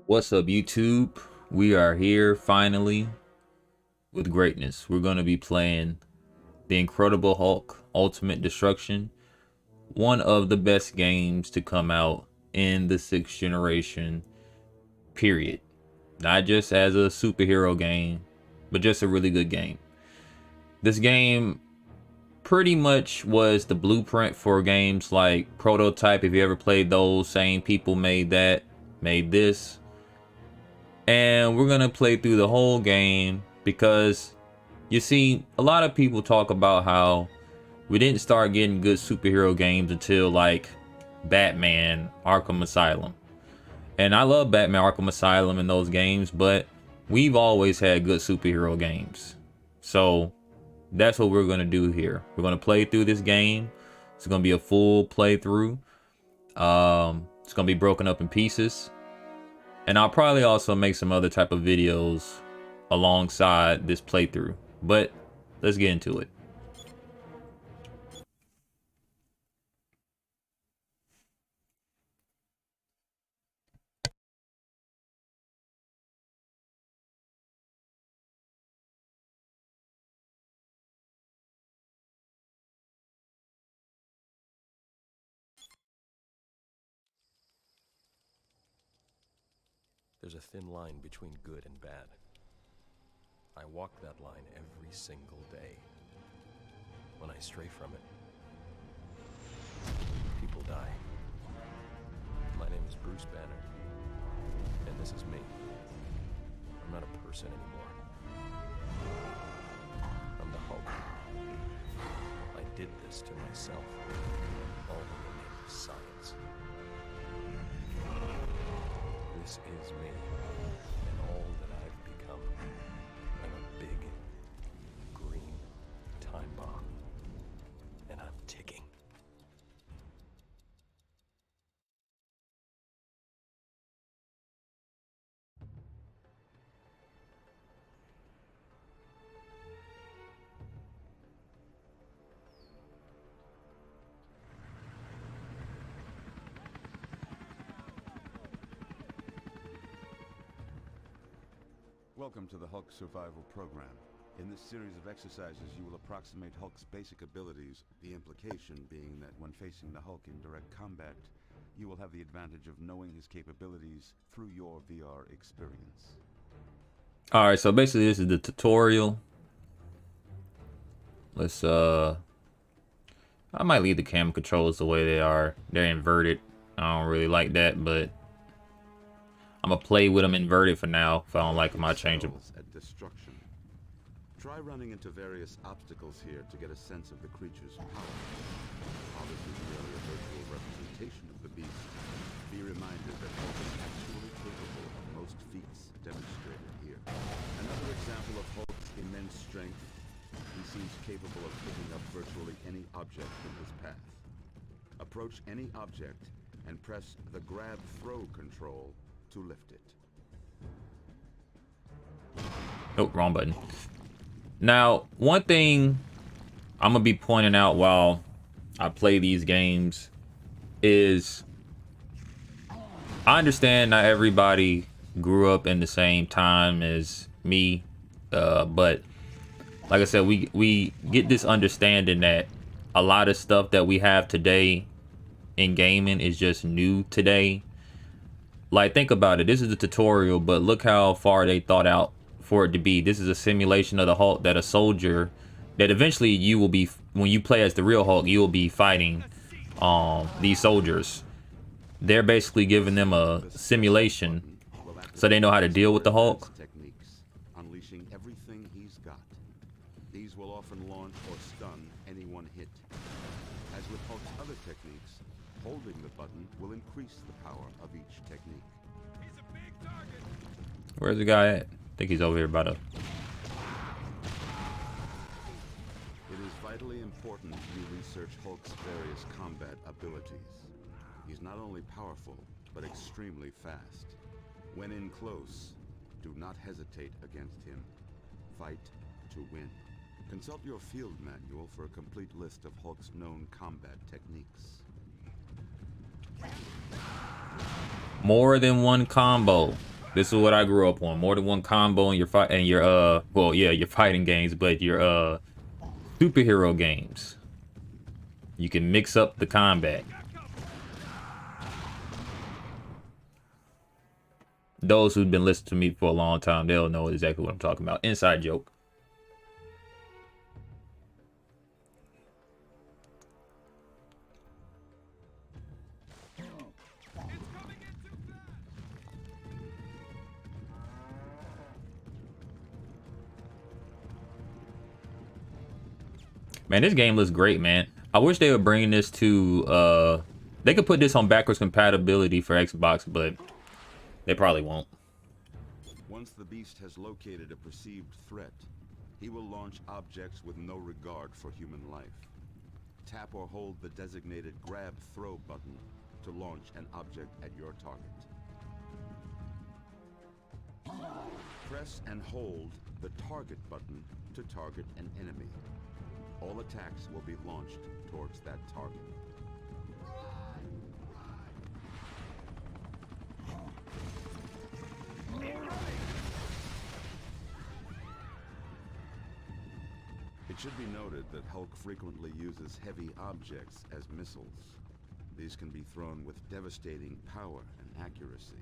What's up, YouTube? We are here finally with greatness. We're going to be playing The Incredible Hulk Ultimate Destruction, one of the best games to come out in the sixth generation, period. Not just as a superhero game, but just a really good game. This game pretty much was the blueprint for games like Prototype. If you ever played those, same people made that, made this. And we're gonna play through the whole game because you see a lot of people talk about how we didn't start getting good superhero games until like Batman Arkham Asylum. And I love Batman Arkham Asylum in those games, but we've always had good superhero games. So that's what we're gonna do here. We're gonna play through this game. It's gonna be a full playthrough. It's gonna be broken up in pieces. And I'll probably also make some other type of videos alongside this playthrough. But let's get into it. There's a thin line between good and bad. I walk that line every single day. When I stray from it, people die. My name is Bruce Banner, and this is me. I'm not a person anymore. I'm the Hulk. I did this to myself, all in the name of science. This is me, and all that I've become. I'm a big, green time bomb, and I'm ticking. Welcome to the Hulk Survival Program. In this series of exercises, you will approximate Hulk's basic abilities, the implication being that when facing the Hulk in direct combat, you will have the advantage of knowing his capabilities through your VR experience. Alright, so basically this is the tutorial. Let's I might leave the camera controls the way they are. They're inverted. I don't really like that, but I'm gonna play with them inverted for now. If I don't like them, I'll change them. At destruction. Try running into various obstacles here to get a sense of the creature's power. While this is merely a virtual representation of the beast, be reminded that Hulk is actually capable of most feats demonstrated here. Another example of Hulk's immense strength, he seems capable of picking up virtually any object in his path. Approach any object and press the grab throw control to lift it. Oh, wrong button. Now, one thing I'm gonna be pointing out while I play these games is I understand not everybody grew up in the same time as me, but like I said, we get this understanding that a lot of stuff that we have today in gaming is just new today. Like, think about it. This is a tutorial, but look how far they thought out for it to be. This is a simulation of the Hulk that a soldier, that eventually you will be, when you play as the real Hulk, you will be fighting these soldiers. They're basically giving them a simulation so they know how to deal with the Hulk. Techniques, unleashing everything he's got. These will often launch or stun anyone hit. As with Hulk's other techniques, holding the button will increase the power of each technique. Where's the guy at? I think he's over here by the... It is vitally important you research Hulk's various combat abilities. He's not only powerful, but extremely fast. When in close, do not hesitate against him. Fight to win. Consult your field manual for a complete list of Hulk's known combat techniques. More than one combo. This is what I grew up on. More than one combo in your fight and your well, yeah, your fighting games, but your superhero games. You can mix up the combat. Those who've been listening to me for a long time, they'll know exactly what I'm talking about. Inside joke. Man, this game looks great, man. I wish they were bringing this to they could put this on backwards compatibility for Xbox, but they probably won't. Once the beast has located a perceived threat, he will launch objects with no regard for human life. Tap or hold the designated grab throw button to launch an object at your target. Press and hold the target button to target an enemy. All attacks will be launched towards that target. It should be noted that Hulk frequently uses heavy objects as missiles. These can be thrown with devastating power and accuracy.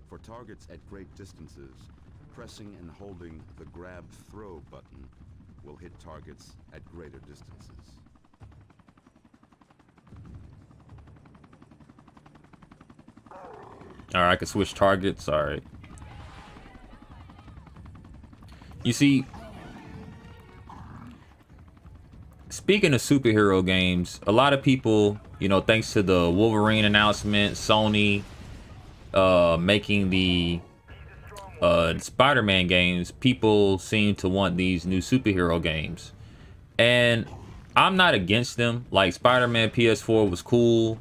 For targets at great distances, pressing and holding the grab throw button will hit targets at greater distances. Alright, I can switch targets. Alright. You see, speaking of superhero games, a lot of people, you know, thanks to the Wolverine announcement, Sony making the Spider-Man games, people seem to want these new superhero games. And I'm not against them. Like, Spider-Man PS4 was cool.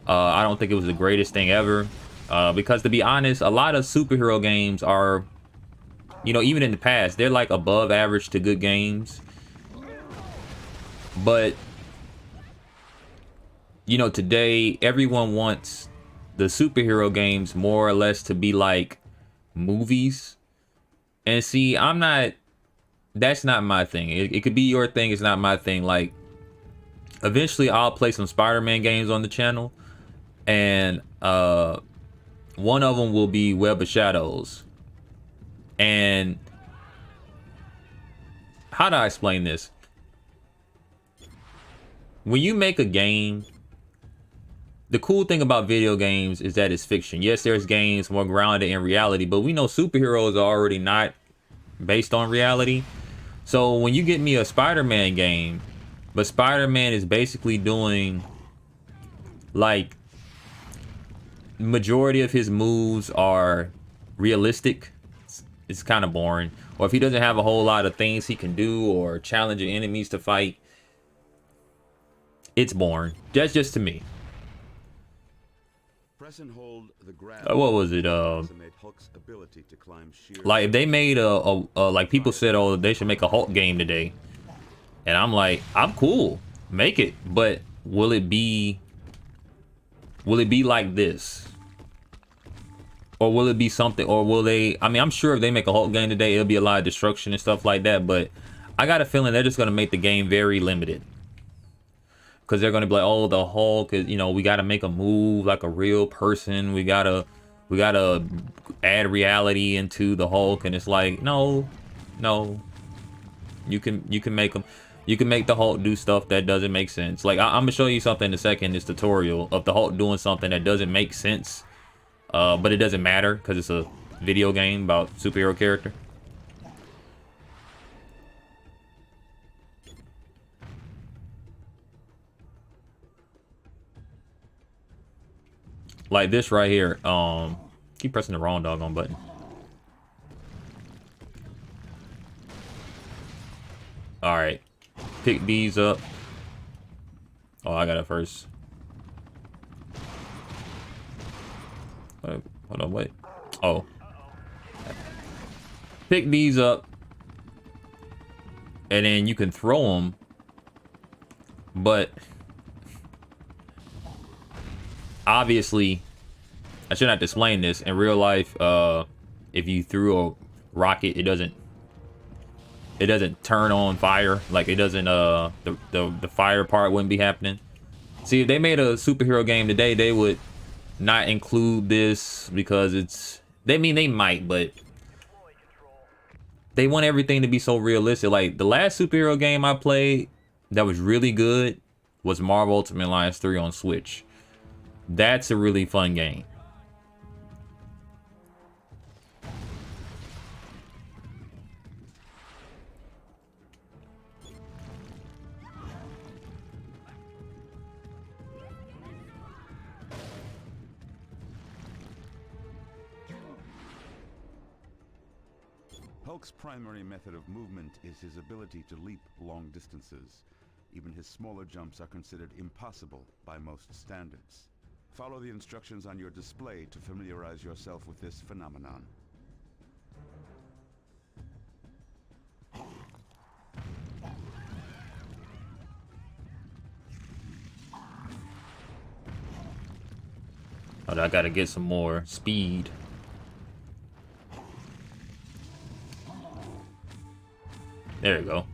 I don't think it was the greatest thing ever. Because to be honest, a lot of superhero games are, you know, even in the past, they're like above average to good games. But, you know, today, everyone wants the superhero games more or less to be like movies. And see, I'm not, that's not my thing. It could be your thing, it's not my thing. Like, eventually I'll play some Spider-Man games on the channel, and one of them will be Web of Shadows. And how do I explain this? When you make a game, the cool thing about video games is that it's fiction. Yes, there's games more grounded in reality, but we know superheroes are already not based on reality. So when you get me a Spider-Man game, but Spider-Man is basically doing, like, majority of his moves are realistic, it's kind of boring. Or if he doesn't have a whole lot of things he can do or challenging enemies to fight, it's boring. That's just to me. Press and hold the grab. What was it? Hulk's ability to climb sheer Like, if they made like, people said, oh, they should make a Hulk game today, and I'm like, I'm cool, make it, but will it be like this, or will it be something, or will they, I mean, I'm sure if they make a Hulk game today, it'll be a lot of destruction and stuff like that, but I got a feeling they're just gonna make the game very limited. Because they're going to be like, oh, the Hulk is, you know, we got to make a move like a real person. We got to add reality into the Hulk. And it's like, no. You can make them. You can make the Hulk do stuff that doesn't make sense. Like, I'm going to show you something in a second, this tutorial of the Hulk doing something that doesn't make sense. But it doesn't matter because it's a video game about superhero character. Like this right here. Keep pressing the wrong doggone button. Alright. Pick these up. Oh, I got it first. Hold on, wait. Oh. Pick these up. And then you can throw them. But obviously, I shouldn't have to explain this. In real life, if you threw a rocket, it doesn't turn on fire. Like it doesn't the fire part wouldn't be happening. See, if they made a superhero game today, they would not include this because they might, but they want everything to be so realistic. Like the last superhero game I played that was really good was Marvel Ultimate Alliance 3 on Switch. That's a really fun game. Hulk's primary method of movement is his ability to leap long distances. Even his smaller jumps are considered impossible by most standards. Follow the instructions on your display to familiarize yourself with this phenomenon. But I gotta get some more speed. There you go.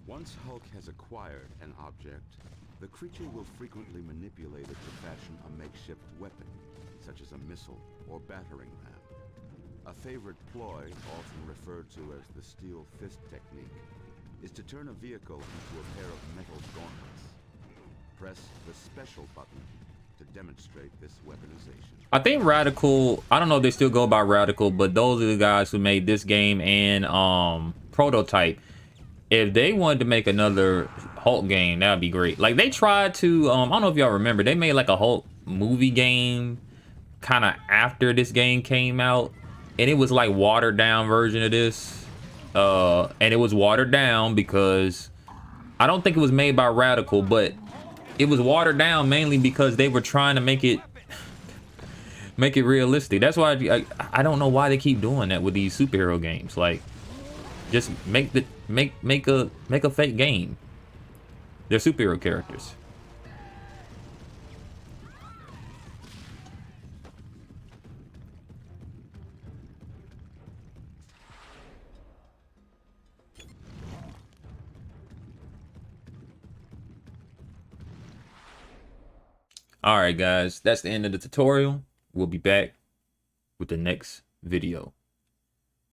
Once Hulk has acquired an object, the creature will frequently manipulate it to fashion a makeshift weapon, such as a missile or battering ram. A favorite ploy, often referred to as the steel fist technique, is to turn a vehicle into a pair of metal gauntlets. Press the special button to demonstrate this weaponization. I think Radical, I don't know if they still go by Radical, but those are the guys who made this game and Prototype. If they wanted to make another Hulk game, that would be great. Like they tried to, I don't know if y'all remember, they made like a Hulk movie game kind of after this game came out, and it was like watered down version of this. And it was watered down because I don't think it was made by Radical, but it was watered down mainly because they were trying to make it realistic. That's why I don't know why they keep doing that with these superhero games. Like, just make a fake game. They're superhero characters. All right, guys, that's the end of the tutorial. We'll be back with the next video.